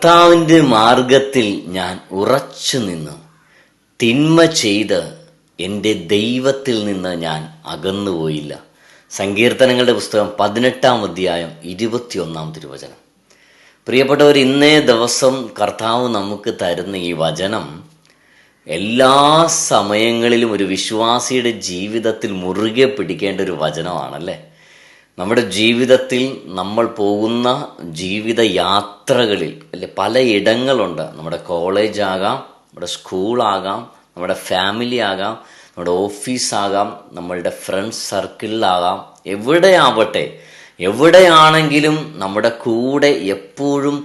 കർത്താവിൻ്റെ മാർഗത്തിൽ ഞാൻ ഉറച്ചു നിന്നു. തിന്മ ചെയ്ത് എൻ്റെ ദൈവത്തിൽ നിന്ന് ഞാൻ അകന്നുപോയില്ല. സങ്കീർത്തനങ്ങളുടെ പുസ്തകം 18-ാം അധ്യായം 21-ാം തിരുവചനം. പ്രിയപ്പെട്ടവർ, ഇന്നേ ദിവസം കർത്താവ് നമുക്ക് തരുന്ന ഈ വചനം എല്ലാ സമയങ്ങളിലും ഒരു വിശ്വാസിയുടെ ജീവിതത്തിൽ മുറുകെ പിടിക്കേണ്ട ഒരു വചനമാണല്ലേ. നമ്മുടെ ജീവിതത്തിൽ നമ്മൾ പോകുന്ന ജീവിത യാത്രകളിൽ പല ഇടങ്ങളുണ്ട്. നമ്മുടെ കോളേജാകാം, നമ്മുടെ സ്കൂളാകാം, നമ്മുടെ ഫാമിലി ആകാം, നമ്മുടെ ഓഫീസാകാം, നമ്മളുടെ ഫ്രണ്ട്സ് സർക്കിളിലാകാം, എവിടെയാവട്ടെ, എവിടെയാണെങ്കിലും നമ്മുടെ കൂടെ എപ്പോഴും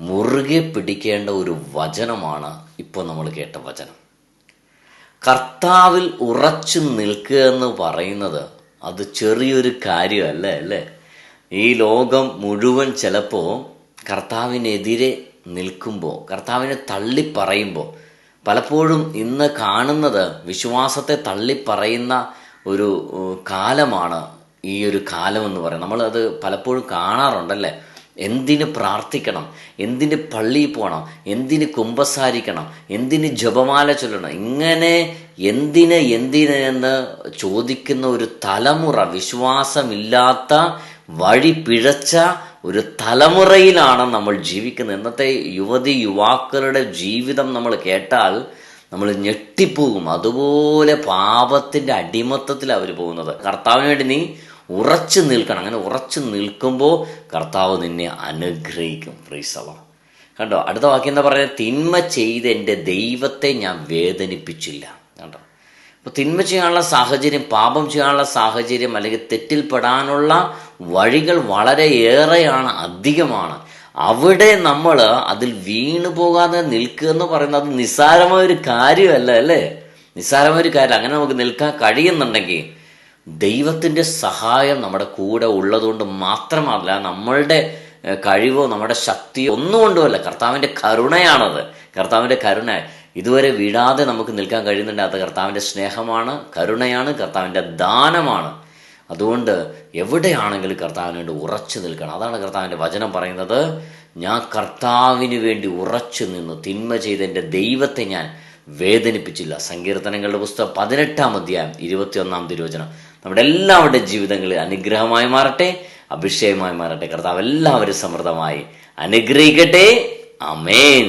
മുറുകെ പിടിക്കേണ്ട ഒരു വചനമാണ് ഇപ്പോൾ നമ്മൾ കേട്ട വചനം. കർത്താവിൽ ഉറച്ചു നിൽക്കുക എന്ന് പറയുന്നത് അത് ചെറിയൊരു കാര്യമല്ല അല്ലേ. ഈ ലോകം മുഴുവൻ ചിലപ്പോൾ കർത്താവിനെതിരെ നിൽക്കുമ്പോൾ, കർത്താവിനെ തള്ളിപ്പറയുമ്പോൾ, പലപ്പോഴും ഇന്ന് കാണുന്നത് വിശ്വാസത്തെ തള്ളിപ്പറയുന്ന ഒരു കാലമാണ് ഈ ഒരു കാലം എന്ന് പറയുന്നത്. നമ്മളത് പലപ്പോഴും കാണാറുണ്ടല്ലേ. എന്തിന് പ്രാർത്ഥിക്കണം, എന്തിന് പള്ളിയിൽ പോകണം, എന്തിന് കുമ്പസാരിക്കണം, എന്തിന് ജപമാല ചൊല്ലണം, ഇങ്ങനെ എന്തിന് എന്ന് ചോദിക്കുന്ന ഒരു തലമുറ, വിശ്വാസമില്ലാത്ത വഴി പിഴച്ച ഒരു തലമുറയിലാണ് നമ്മൾ ജീവിക്കുന്നത്. ഇന്നത്തെ യുവാക്കളുടെ ജീവിതം നമ്മൾ കേട്ടാൽ നമ്മൾ ഞെട്ടിപ്പോകും. അതുപോലെ പാപത്തിൻ്റെ അടിമത്തത്തിൽ അവർ പോകുന്നത്. കർത്താവിന് വേണ്ടി നീ ഉറച്ചു നിൽക്കണം. അങ്ങനെ ഉറച്ചു നിൽക്കുമ്പോൾ കർത്താവ് നിന്നെ അനുഗ്രഹിക്കും. Praise the Lord. കണ്ടോ, അടുത്ത വാക്യം എന്താ പറയുക? തിന്മ ചെയ്ത് എൻ്റെ ദൈവത്തെ ഞാൻ വേദനിപ്പിച്ചില്ല. കണ്ടോ, അപ്പോൾ തിന്മ ചെയ്യാനുള്ള സാഹചര്യം, പാപം ചെയ്യാനുള്ള സാഹചര്യം, അല്ലെങ്കിൽ തെറ്റിൽപ്പെടാനുള്ള വഴികൾ വളരെ ഏറെയാണ്, അധികമാണ്. അവിടെ നമ്മൾ അതിൽ വീണു പോകാതെ നിൽക്കുക എന്ന് പറയുന്നത് അത് നിസ്സാരമായൊരു കാര്യമല്ല അല്ലേ. നിസ്സാരമായൊരു കാര്യം. അങ്ങനെ നമുക്ക് നിൽക്കാൻ കഴിയുന്നുണ്ടെങ്കിൽ ദൈവത്തിൻ്റെ സഹായം നമ്മുടെ കൂടെ ഉള്ളതുകൊണ്ട് മാത്രമല്ല, നമ്മളുടെ കഴിവോ നമ്മുടെ ശക്തിയോ ഒന്നും കൊണ്ടുമല്ല, കർത്താവിൻ്റെ കരുണയാണത്. കർത്താവിൻ്റെ കരുണ ഇതുവരെ വിടാതെ നമുക്ക് നിൽക്കാൻ കഴിയുന്നുണ്ട്. അത് കർത്താവിൻ്റെ സ്നേഹമാണ്, കരുണയാണ്, കർത്താവിൻ്റെ ദാനമാണ്. അതുകൊണ്ട് എവിടെയാണെങ്കിലും കർത്താവിന് വേണ്ടി ഉറച്ചു നിൽക്കണം. അതാണ് കർത്താവിൻ്റെ വചനം പറയുന്നത്. ഞാൻ കർത്താവിന് വേണ്ടി ഉറച്ചു നിന്നു, തിന്മ ചെയ്ത് എൻ്റെ ദൈവത്തെ ഞാൻ വേദനിപ്പിച്ചില്ല. സങ്കീർത്തനങ്ങളുടെ പുസ്തകം 18-ാം അധ്യായം 21-ാം തിരുവചനം നമ്മുടെ എല്ലാവരുടെ ജീവിതങ്ങളിൽ അനുഗ്രഹമായി മാറട്ടെ, അഭിഷേകമായി മാറട്ടെ. കർത്താവ് എല്ലാവരും സമൃദ്ധമായി അനുഗ്രഹിക്കട്ടെ. ആമേൻ.